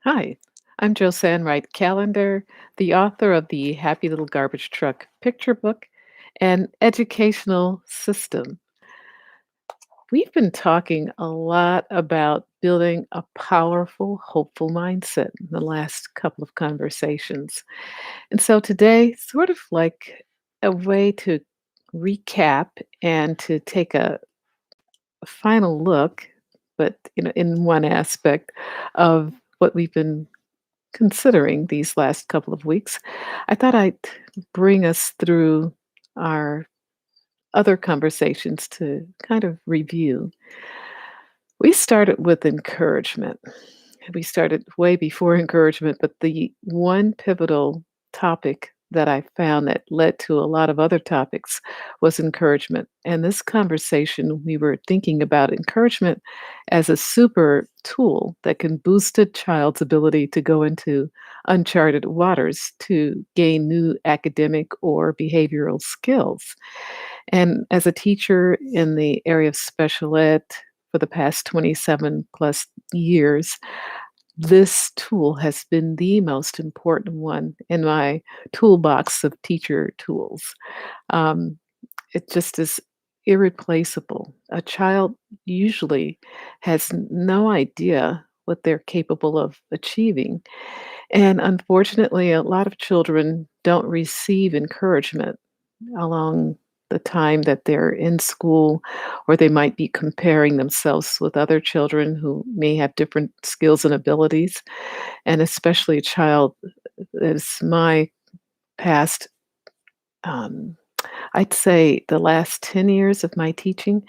Hi, I'm Joe Sandwright Callender, the author of the Happy Little Garbage Truck picture book and educational system. We've been talking a lot about building a powerful, hopeful mindset in the last couple of conversations. And so today, sort of like a way to recap and to take a final look, but in one aspect of what we've been considering these last couple of weeks, I thought I'd bring us through our other conversations to kind of review. We started with encouragement. We started way before encouragement, but the one pivotal topic that I found that led to a lot of other topics was encouragement. And this conversation, we were thinking about encouragement as a super tool that can boost a child's ability to go into uncharted waters to gain new academic or behavioral skills. And as a teacher in the area of special ed for the past 27 plus years, this tool has been the most important one in my toolbox of teacher tools. Um, it just is irreplaceable. A child usually has no idea what they're capable of achieving. And unfortunately, a lot of children don't receive encouragement along the time that they're in school, or they might be comparing themselves with other children who may have different skills and abilities. And especially a child is my past, um, I'd say the last 10 years of my teaching,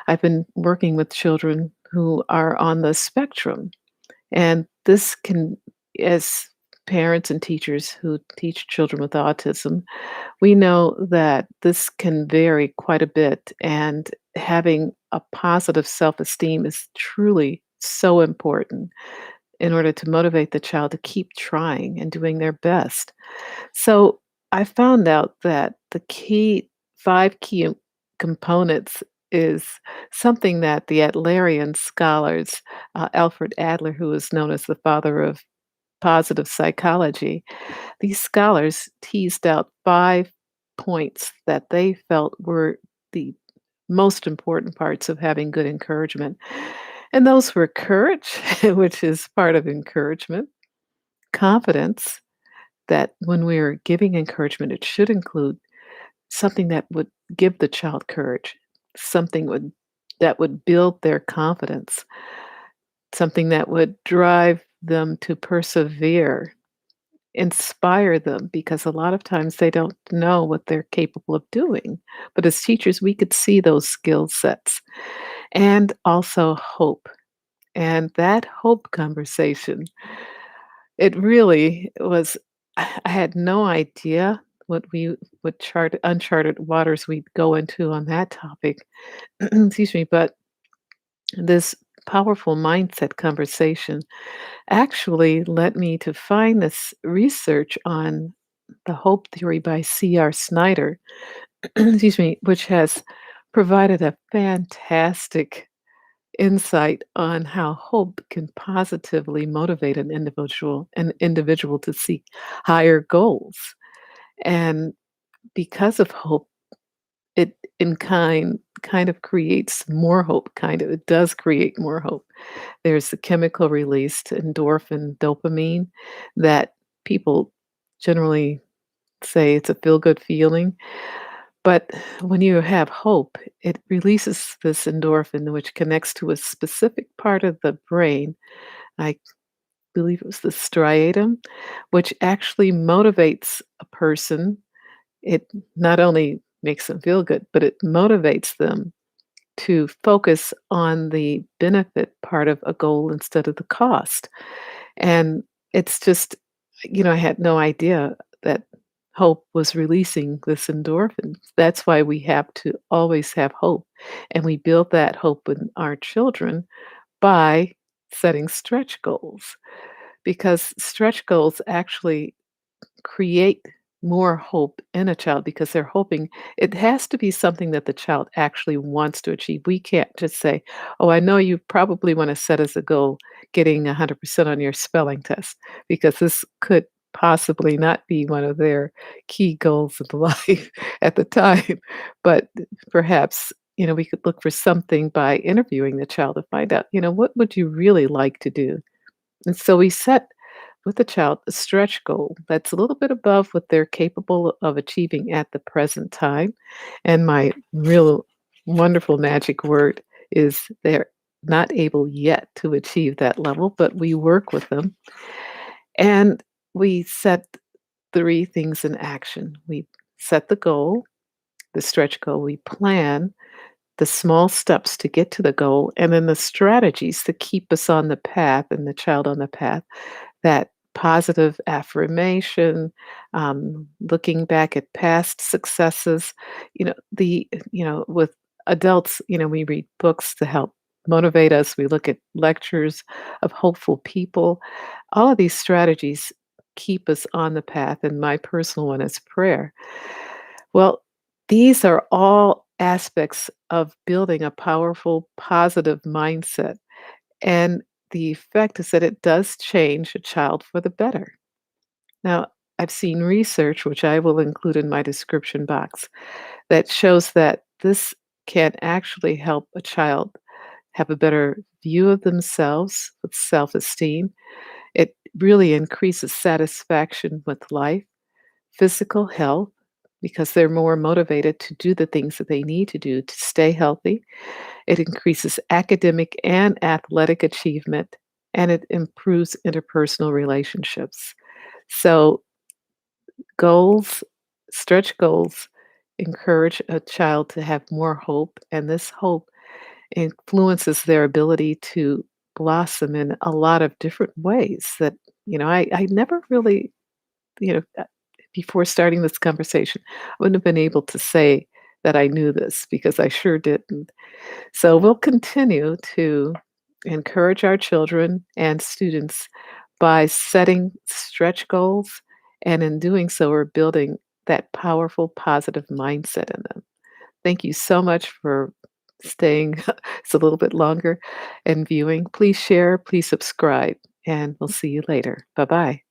I've been working with children who are on the spectrum. And this can, as parents and teachers who teach children with autism, we know that this can vary quite a bit, and having a positive self esteem is truly so important in order to motivate the child to keep trying and doing their best. So I found out that the key five key components is something that the Adlerian scholars, Alfred Adler, who is known as the father of positive psychology, these scholars teased out 5 points that they felt were the most important parts of having good encouragement. And those were courage, which is part of encouragement, confidence, that when we're giving encouragement, it should include something that would give the child courage, something that would build their confidence, something that would drive them to persevere, inspire them, because a lot of times they don't know what they're capable of doing. But as teachers, we could see those skill sets. And also hope. And that hope conversation, it really was, I had no idea what uncharted waters we'd go into on that topic. Excuse me, but this powerful mindset conversation actually led me to find this research on the hope theory by C.R. Snyder, excuse me, which has provided a fantastic insight on how hope can positively motivate an individual to seek higher goals. And because of hope, it in kind of creates more hope, kind of, it does create more hope. There's the chemical released endorphin, dopamine, that people generally say it's a feel good feeling. But when you have hope, it releases this endorphin, which connects to a specific part of the brain. I believe it was the striatum, which actually motivates a person. It not only makes them feel good, but it motivates them to focus on the benefit part of a goal instead of the cost. And it's just, I had no idea that hope was releasing this endorphin. That's why we have to always have hope. And we build that hope in our children by setting stretch goals, because stretch goals actually create more hope in a child because they're hoping it has to be something that the child actually wants to achieve. We can't just say, "Oh, I know you probably want to set as a goal getting 100% on your spelling test," because this could possibly not be one of their key goals of life at the time. But perhaps, we could look for something by interviewing the child to find out, what would you really like to do? And so we set with the child a stretch goal that's a little bit above what they're capable of achieving at the present time. And my real wonderful magic word is they're not able yet to achieve that level, but we work with them and we set three things in action. We set the goal, the stretch goal, we plan the small steps to get to the goal, and then the strategies to keep us on the path and the child on the path, that positive affirmation, looking back at past successes, with adults, we read books to help motivate us. We look at lectures of hopeful people. All of these strategies keep us on the path, and my personal one is prayer. Well, these are all aspects of building a powerful, positive mindset. And the effect is that it does change a child for the better. Now, I've seen research, which I will include in my description box, that shows that this can actually help a child have a better view of themselves with self esteem. It really increases satisfaction with life, physical health, because they're more motivated to do the things that they need to do to stay healthy. It increases academic and athletic achievement, and it improves interpersonal relationships. So, goals, stretch goals, encourage a child to have more hope, and this hope influences their ability to blossom in a lot of different ways that, I never really, you know, uh, before starting this conversation, I wouldn't have been able to say that I knew this because I sure didn't. So we'll continue to encourage our children and students by setting stretch goals. And in doing so, we're building that powerful, positive mindset in them. Thank you so much for staying it's a little bit longer and viewing. Please share, please subscribe, and we'll see you later. Bye bye.